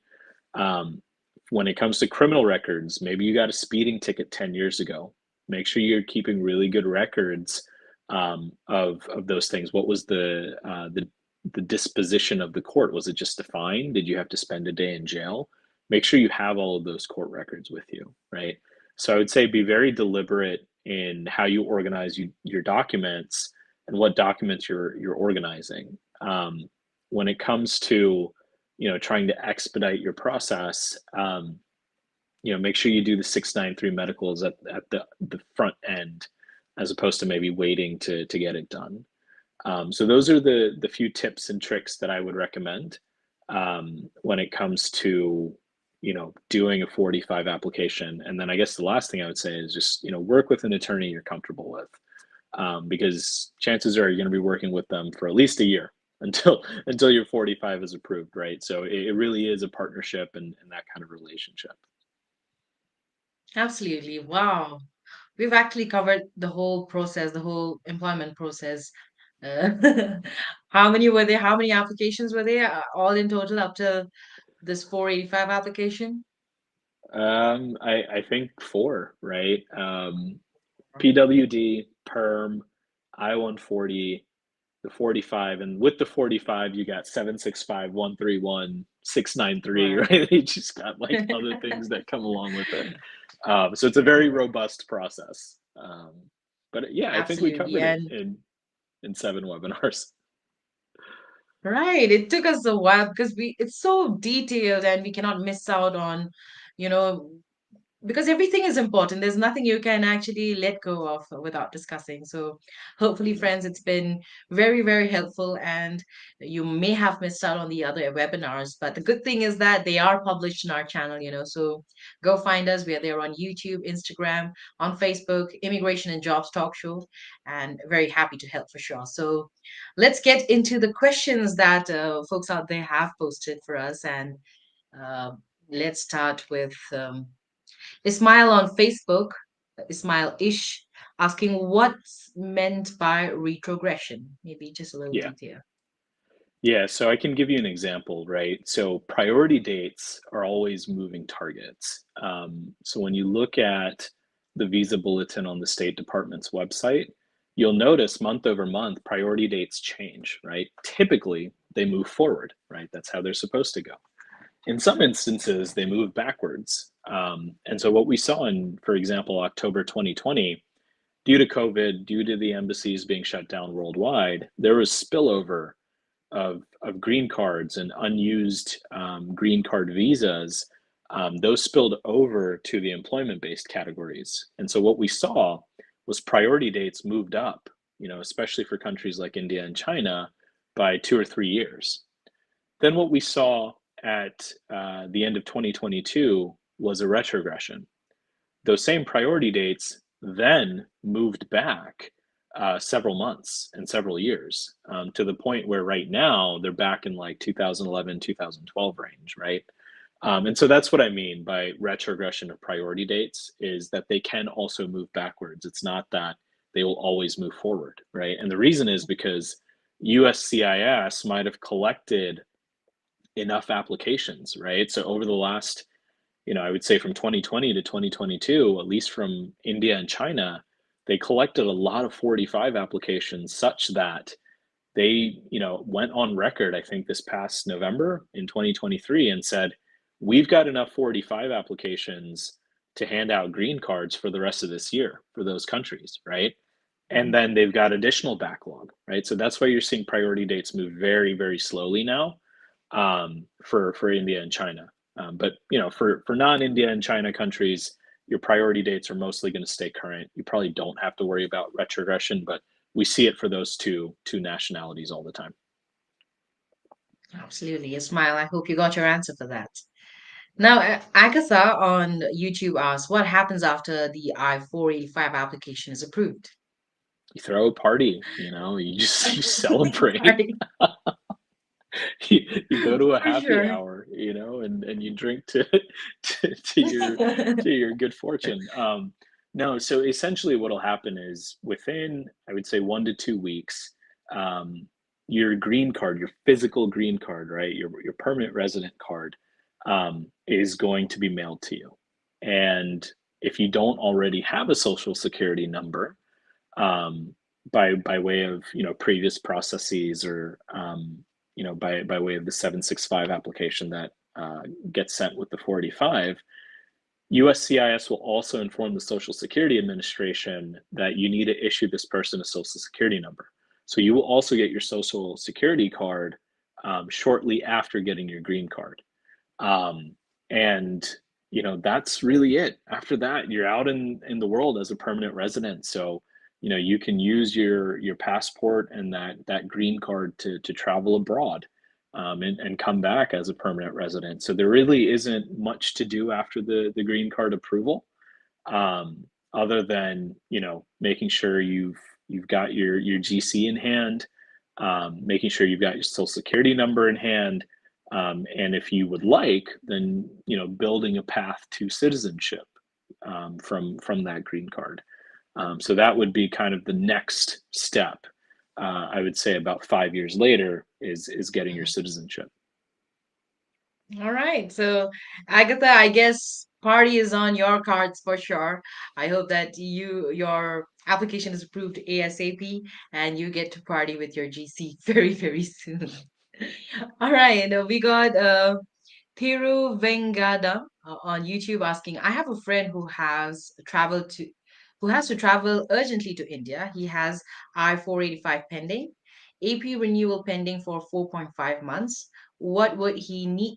Um, when it comes to criminal records, maybe you got a speeding ticket 10 years ago. Make sure you're keeping really good records of those things. What was the disposition of the court? Was it just a fine? Did you have to spend a day in jail? Make sure you have all of those court records with you, right? So I would say be very deliberate in how you organize your documents and what documents you're organizing. When it comes to trying to expedite your process, make sure you do the 693 medicals at the front end as opposed to maybe waiting to get it done. So those are the few tips and tricks that I would recommend when it comes to doing a 485 application. And then I guess the last thing I would say is just work with an attorney you're comfortable with, because chances are you're going to be working with them for at least a year until your 45 is approved, right? So it really is a partnership and that kind of relationship. Absolutely. Wow. We've actually covered the whole process, the whole employment process. Uh, how many were there? How many applications were there? All in total up to this 485 application? I think four, right? PWD, perm, I-140, the 45, and with the 45 you got 765, 131, 693, Right. right? They just got like other things that come along with it. So it's a very Right. robust process. But yeah, I think we Absolutely. covered it And in 7 webinars. right, it took us a while because it's so detailed and we cannot miss out on, you know, because everything is important. There's nothing you can actually let go of without discussing. So, hopefully, Yeah. friends, it's been very, very helpful. And you may have missed out on the other webinars, but the good thing is that they are published in our channel, So, go find us. We are there on YouTube, Instagram, on Facebook, Immigration and Jobs Talk Show, and very happy to help for sure. So, let's get into the questions that folks out there have posted for us. And uh, let's start with. Ismail on Facebook, Ismail Ish, asking what's meant by retrogression. Maybe just a little Yeah. detail. Yeah, so I can give you an example, right? So priority dates are always moving targets. So when you look at the visa bulletin on the State Department's website, you'll notice month over month priority dates change, right? Typically, they move forward, right? That's how they're supposed to go. In some instances, they move backwards. And so what we saw in, for example, October 2020, due to COVID, due to the embassies being shut down worldwide, there was spillover of green cards and unused green card visas. Those spilled over to the employment-based categories. And so what we saw was priority dates moved up, especially for countries like India and China by 2 or 3 years. Then what we saw at the end of 2022 was a retrogression. Those same priority dates then moved back several months and several years, to the point where right now they're back in like 2011, 2012 range, right? And so that's what I mean by retrogression of priority dates, is that they can also move backwards. It's not that they will always move forward, right? And the reason is because USCIS might have collected enough applications, right? So over the last, I would say from 2020 to 2022, at least from India and China, they collected a lot of 45 applications such that they, went on record, I think this past November in 2023 and said, we've got enough 485 applications to hand out green cards for the rest of this year for those countries, right? And then they've got additional backlog, right? So that's why you're seeing priority dates move very, very slowly now, for India and China. But for non-India and China countries, your priority dates are mostly going to stay current. You probably don't have to worry about retrogression, but we see it for those two nationalities all the time. Absolutely. A smile. I hope you got your answer for that. Now, Agatha on YouTube asks, what happens after the I-485 application is approved? You throw a party, you just you celebrate. Party, You go to a for happy sure. hour, and you drink to to your good fortune. No, so essentially what'll happen is within, I would say, 1 to 2 weeks, um, your green card, your physical green card, right, your permanent resident card, is going to be mailed to you. And if you don't already have a social security number, um, by way of previous processes, or by way of the 765 application that gets sent with the 485, USCIS will also inform the Social Security Administration that you need to issue this person a Social Security number. So you will also get your Social Security card shortly after getting your green card. Um, and that's really it. After that, you're out in the world as a permanent resident. So you can use your passport and that green card to travel abroad, and come back as a permanent resident. So there really isn't much to do after the green card approval, other than making sure you've got your GC in hand, making sure you've got your social security number in hand, and if you would like, then building a path to citizenship, from that green card. So that would be kind of the next step. I would say about 5 years later is getting your citizenship. All right. So, Agatha, I guess party is on your cards for sure. I hope that your application is approved ASAP and you get to party with your GC very, very soon. All right. We got Thiru Vengadam on YouTube asking, I have a friend who has to travel urgently to India. He has I-485 pending, AP renewal pending for 4.5 months. What would he need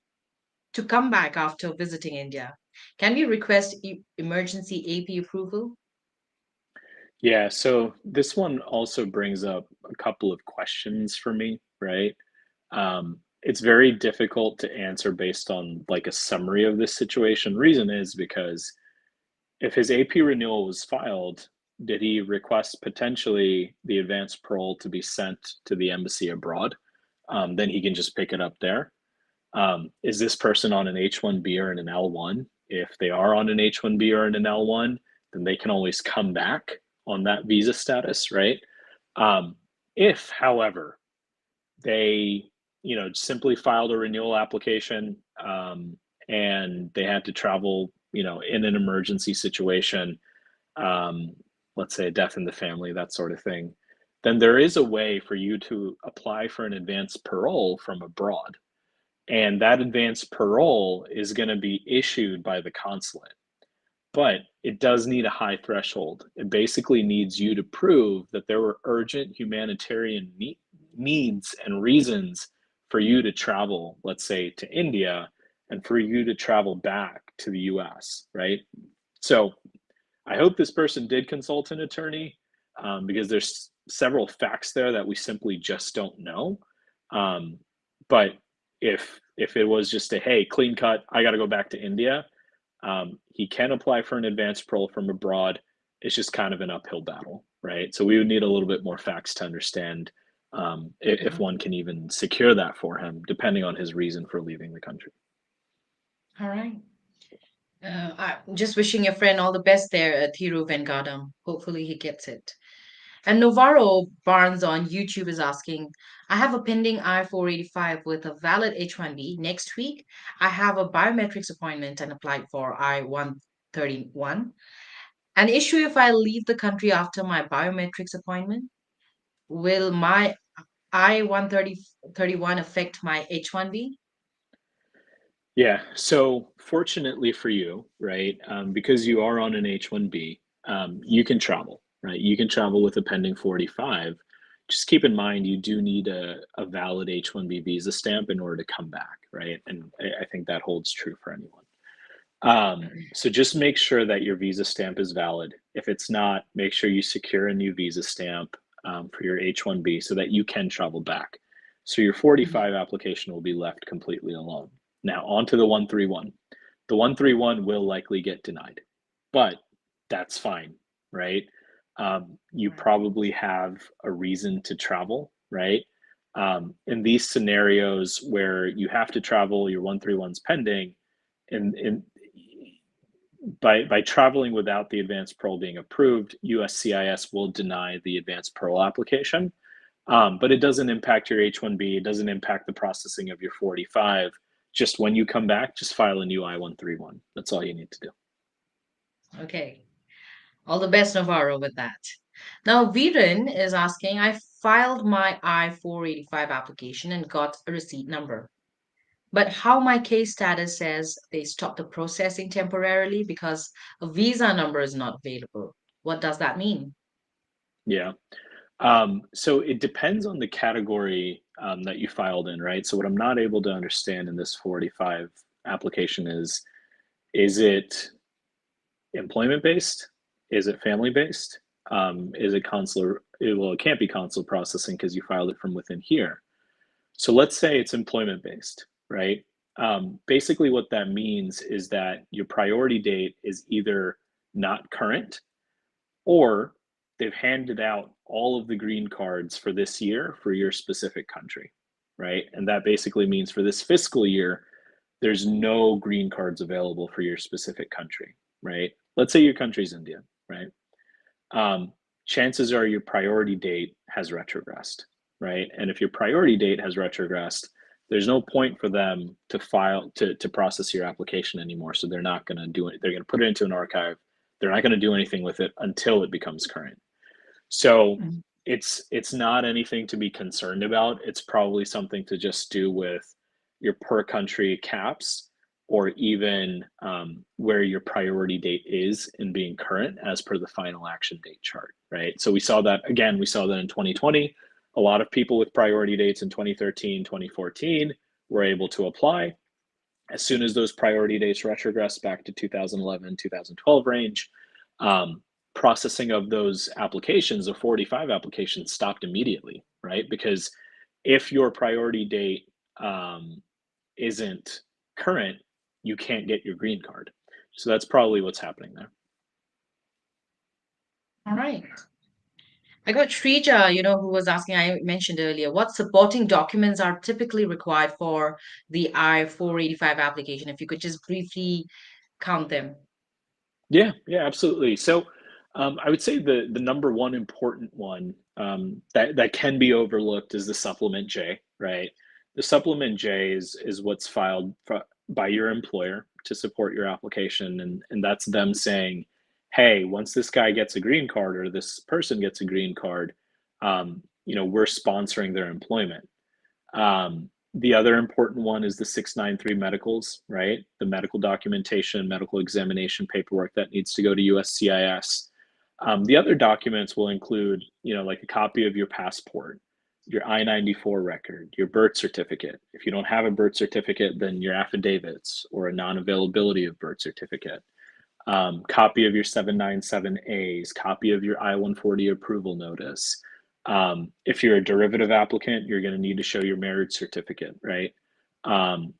to come back after visiting India? Can we request emergency AP approval? Yeah, so this one also brings up a couple of questions for me, right? It's very difficult to answer based on like a summary of this situation. Reason is because if his AP renewal was filed, did he request potentially the advance parole to be sent to the embassy abroad? Then he can just pick it up there. Is this person on an H-1B or an L-1? If they are on an H-1B or an L-1, then they can always come back on that visa status, right? If, however, they, simply filed a renewal application, and they had to travel, in an emergency situation, um, let's say a death in the family, that sort of thing, then there is a way for you to apply for an advance parole from abroad. And that advance parole is going to be issued by the consulate, but it does need a high threshold. It basically needs you to prove that there were urgent humanitarian needs and reasons for you to travel, let's say, to India, and for you to travel back to the US, right? So I hope this person did consult an attorney, because there's several facts there that we simply just don't know. Um, but if it was just a hey, clean cut, I got to go back to India, he can apply for an advanced parole from abroad. It's just kind of an uphill battle, right? So we would need a little bit more facts to understand, if Mhm. one can even secure that for him, depending on his reason for leaving the country. All right. I'm just wishing your friend all the best there, Thiru Vengadam. Hopefully he gets it. And Navarro Barnes on YouTube is asking, I have a pending I-485 with a valid H-1B. Next week, I have a biometrics appointment and applied for I-131. An issue if I leave the country after my biometrics appointment? Will my I-131 affect my H-1B? Yeah. So fortunately for you, right, because you are on an H-1B, you can travel, right? You can travel with a pending 45. Just keep in mind you do need a valid H-1B visa stamp in order to come back, right? And I think that holds true for anyone. So just make sure that your visa stamp is valid. If it's not, make sure you secure a new visa stamp for your H-1B so that you can travel back. So your Mhm. 45 application will be left completely alone. Now on to the 131. The 131 will likely get denied, but that's fine, right? You Right. probably have a reason to travel, right? In these scenarios where you have to travel, your 131's pending, in by traveling without the advanced parole being approved, USCIS will deny the advanced parole application. But it doesn't impact your H-1B. It doesn't impact the processing of your 45. Just when you come back, just file a new I-131. That's all you need to do. Okay. All the best, Navarro, with that. Now, Viren is asking, I filed my I-485 application and got a receipt number. But how my case status says they stopped the processing temporarily because a visa number is not available. What does that mean? Yeah. So it depends on the category that you filed in, right? So what I'm not able to understand in this 45 application is it employment based? Is it family based? Is it consular? Well, it can't be consular processing because you filed it from within here. So let's say it's employment based, right? Basically, what that means is that your priority date is either not current or they've handed out all of the green cards for this year for your specific country, right? And that basically means for this fiscal year, there's no green cards available for your specific country, right? Let's say your country's India, right? Chances are your priority date has retrogressed, right? And if your priority date has retrogressed, there's no point for them to file to process your application anymore. So they're not going to do it. They're going to put it into an archive. They're not going to do anything with it until it becomes current. So Mhm. it's not anything to be concerned about. It's probably something to just do with your per country caps or even where your priority date is in being current as per the final action date chart, right? So we saw that again, we saw that in 2020. A lot of people with priority dates in 2013, 2014 were able to apply. As soon as those priority dates retrogress back to 2011, 2012 range, um, processing of those applications, the 45 applications, stopped immediately, right? Because if your priority date isn't current, you can't get your green card. So that's probably what's happening there. All right. I got Shrija, who was asking, I mentioned earlier, what supporting documents are typically required for the I-485 application? If you could just briefly count them. Yeah, yeah, absolutely. So I would say the number one important one that can be overlooked is the supplement J, right? The supplement J is what's filed by your employer to support your application, and that's them saying, hey, once this guy gets a green card or this person gets a green card, we're sponsoring their employment. The other important one is the 693 medicals, right? The medical documentation, medical examination paperwork that needs to go to USCIS. The other documents will include, like a copy of your passport, your I-94 record, your birth certificate. If you don't have a birth certificate, then your affidavits or a non-availability of birth certificate. Copy of your 797As, copy of your I-140 approval notice. If you're a derivative applicant, you're going to need to show your marriage certificate, right?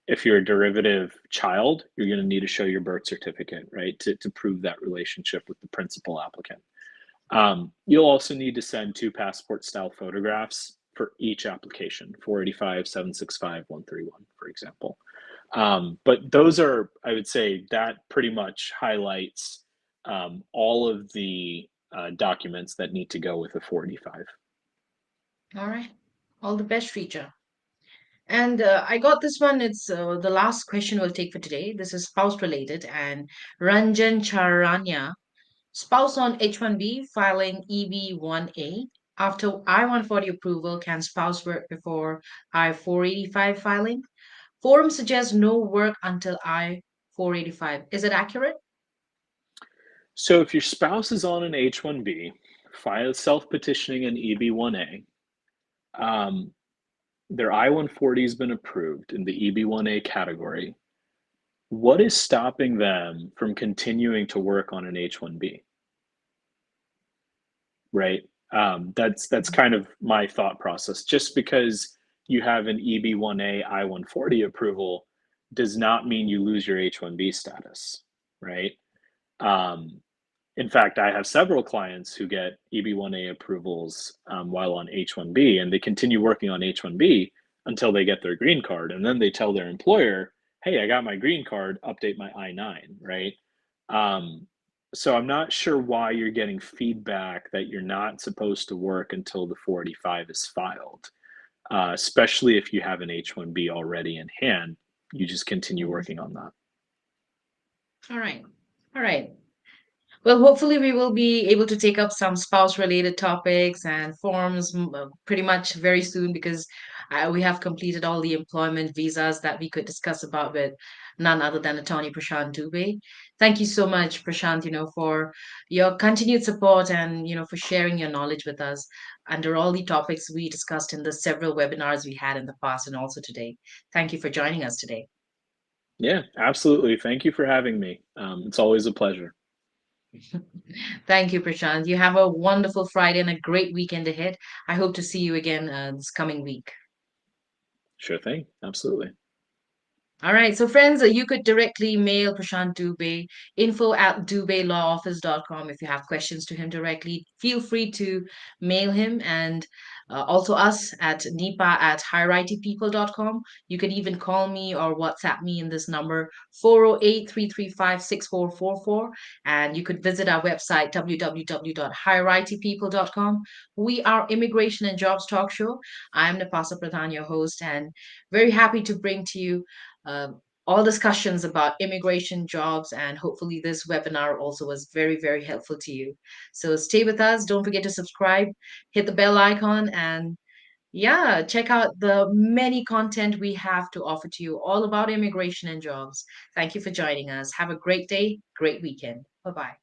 If you're a derivative child, you're going to need to show your birth certificate, right, to prove that relationship with the principal applicant. You'll also need to send 2 passport style photographs for each application, 485, 765, 131, for example. But those are, I would say, that pretty much highlights all of the documents that need to go with a 485. All right. All the best, Shrija. And I got this one. It's the last question we'll take for today. This is spouse related. And Ranjan Charanya, spouse on H-1B filing EB-1A. After I-140 approval, can spouse work before I-485 filing? Forum suggests no work until I-485. Is it accurate? So if your spouse is on an H-1B, file self-petitioning an EB-1A, um, their I-140 has been approved in the EB-1A category, what is stopping them from continuing to work on an H-1B, right? That's kind of my thought process. Just because you have an EB-1A I-140 approval does not mean you lose your H-1B status, right? Um, in fact, I have several clients who get EB-1A approvals while on H-1B, and they continue working on H-1B until they get their green card, and then they tell their employer, "Hey, I got my green card. Update my I-9." Right? Um, so I'm not sure why you're getting feedback that you're not supposed to work until the 485 is filed, especially if you have an H-1B already in hand. You just continue Mhm. working on that. All right. All right. Well, hopefully, we will be able to take up some spouse related topics and forms pretty much very soon because we have completed all the employment visas that we could discuss about with none other than Attorney Prashant Dubey. Thank you so much, Prashant, for your continued support and, for sharing your knowledge with us under all the topics we discussed in the several webinars we had in the past and also today. Thank you for joining us today. Yeah, absolutely. Thank you for having me. It's always a pleasure. Thank you, Prashant. You have a wonderful Friday and a great weekend ahead. I hope to see you again this coming week. Sure thing. Absolutely. All right. So, friends, you could directly mail Prashant Dubey, info@dubeylawoffice.com. If you have questions to him directly, feel free to mail him and also us at nipa@highrightypeople.com. You could even call me or WhatsApp me in this number, 408-335-6444. And you could visit our website, www.highrightypeople.com. We are Immigration and Jobs Talk Show. I'm Nipasa Pradhan, your host, and very happy to bring to you all discussions about immigration jobs. And hopefully, this webinar also was very, very helpful to you. So stay with us. Don't forget to subscribe, hit the bell icon, and yeah, check out the many content we have to offer to you all about immigration and jobs. Thank you for joining us. Have a great day, great weekend. Bye bye.